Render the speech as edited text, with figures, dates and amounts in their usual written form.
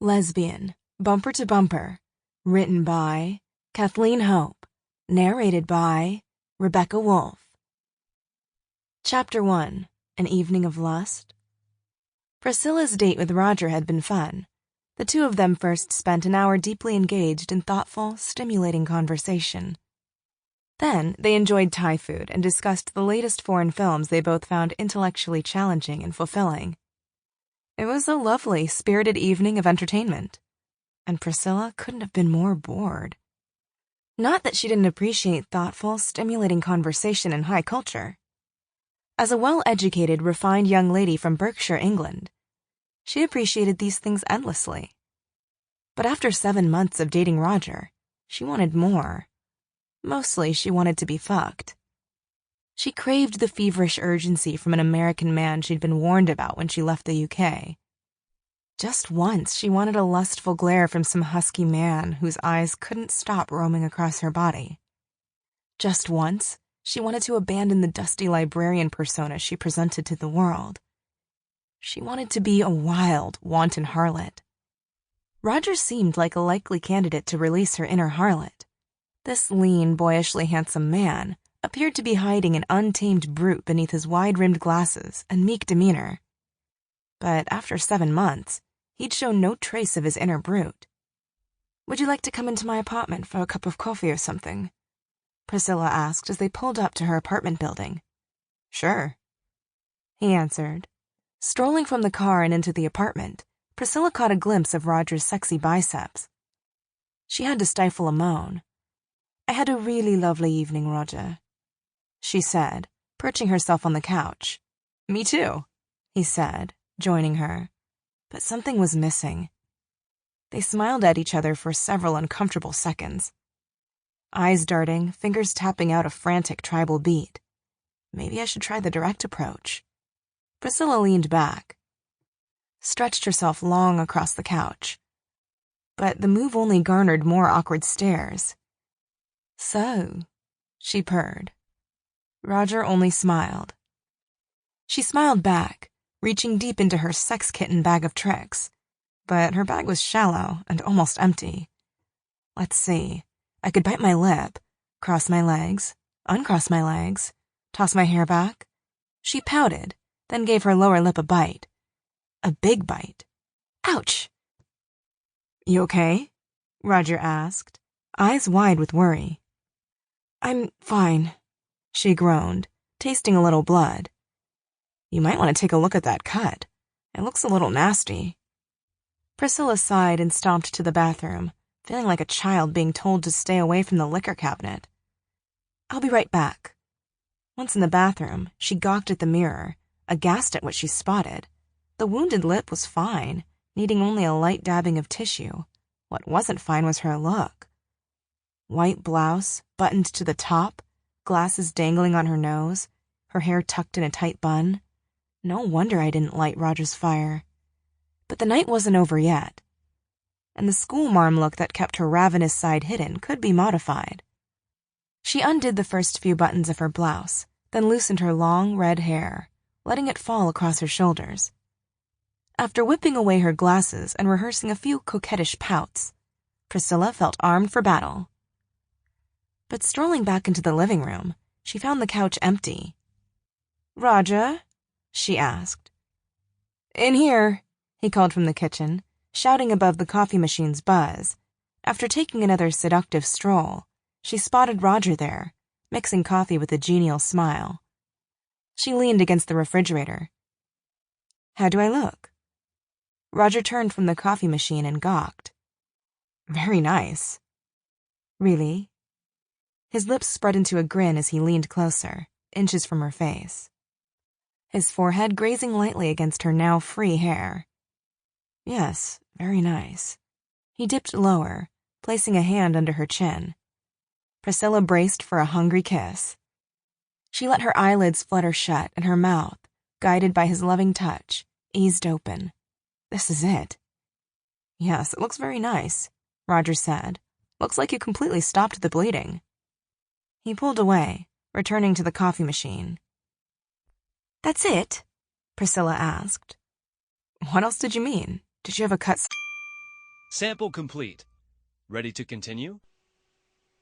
Lesbian, Bumper to Bumper, written by Kathleen Hope, narrated by Rebecca Wolfe. Chapter 1, An Evening of Lust. Pricilla's date with Roger had been fun. The two of them first spent an hour deeply engaged in thoughtful, stimulating conversation. Then they enjoyed Thai food and discussed the latest foreign films they both found intellectually challenging and fulfilling. It was a lovely, spirited evening of entertainment, and Pricilla couldn't have been more bored. Not that she didn't appreciate thoughtful, stimulating conversation in high culture. As a well-educated, refined young lady from Berkshire, England, she appreciated these things endlessly. But after 7 months of dating Roger, she wanted more. Mostly, she wanted to be fucked. She craved the feverish urgency from an American man she'd been warned about when she left the UK. Just once, she wanted a lustful glare from some husky man whose eyes couldn't stop roaming across her body. Just once, she wanted to abandon the dusty librarian persona she presented to the world. She wanted to be a wild, wanton harlot. Roger seemed like a likely candidate to release her inner harlot. This lean, boyishly handsome man appeared to be hiding an untamed brute beneath his wide-rimmed glasses and meek demeanor. But after 7 months, he'd shown no trace of his inner brute. "Would you like to come into my apartment for a cup of coffee or something?" Pricilla asked as they pulled up to her apartment building. "Sure," he answered. Strolling from the car and into the apartment, Pricilla caught a glimpse of Roger's sexy biceps. She had to stifle a moan. "I had a really lovely evening, Roger," she said, perching herself on the couch. "Me too," he said, joining her. But something was missing. They smiled at each other for several uncomfortable seconds. Eyes darting, fingers tapping out a frantic tribal beat. Maybe I should try the direct approach. Pricilla leaned back, stretched herself long across the couch. But the move only garnered more awkward stares. "So," she purred. Roger only smiled. She smiled back, reaching deep into her sex kitten bag of tricks. But her bag was shallow and almost empty. Let's see. I could bite my lip, cross my legs, uncross my legs, toss my hair back. She pouted, then gave her lower lip a bite. A big bite. Ouch! "You okay?" Roger asked, eyes wide with worry. "I'm fine," she groaned, tasting a little blood. "You might want to take a look at that cut. It looks a little nasty." Pricilla sighed and stomped to the bathroom, feeling like a child being told to stay away from the liquor cabinet. "I'll be right back." Once in the bathroom, she gawked at the mirror, aghast at what she spotted. The wounded lip was fine, needing only a light dabbing of tissue. What wasn't fine was her look. White blouse, buttoned to the top, glasses dangling on her nose, her hair tucked in a tight bun. No wonder I didn't light Roger's fire. But the night wasn't over yet. And the schoolmarm look that kept her ravenous side hidden could be modified. She undid the first few buttons of her blouse, then loosened her long, red hair, letting it fall across her shoulders. After whipping away her glasses and rehearsing a few coquettish pouts, Pricilla felt armed for battle. But strolling back into the living room, she found the couch empty. "Roger?" she asked. "In here," he called from the kitchen, shouting above the coffee machine's buzz. After taking another seductive stroll, she spotted Roger there, mixing coffee with a genial smile. She leaned against the refrigerator. "How do I look?" Roger turned from the coffee machine and gawked. "Very nice." "Really?" His lips spread into a grin as he leaned closer, inches from her face. His forehead grazing lightly against her now free hair. "Yes, very nice." He dipped lower, placing a hand under her chin. Pricilla braced for a hungry kiss. She let her eyelids flutter shut and her mouth, guided by his loving touch, eased open. This is it. "Yes, it looks very nice," Roger said. "Looks like you completely stopped the bleeding." He pulled away, returning to the coffee machine. "That's it?" Pricilla asked. "What else did you mean? Did you have a cut?" Sample complete. Ready to continue?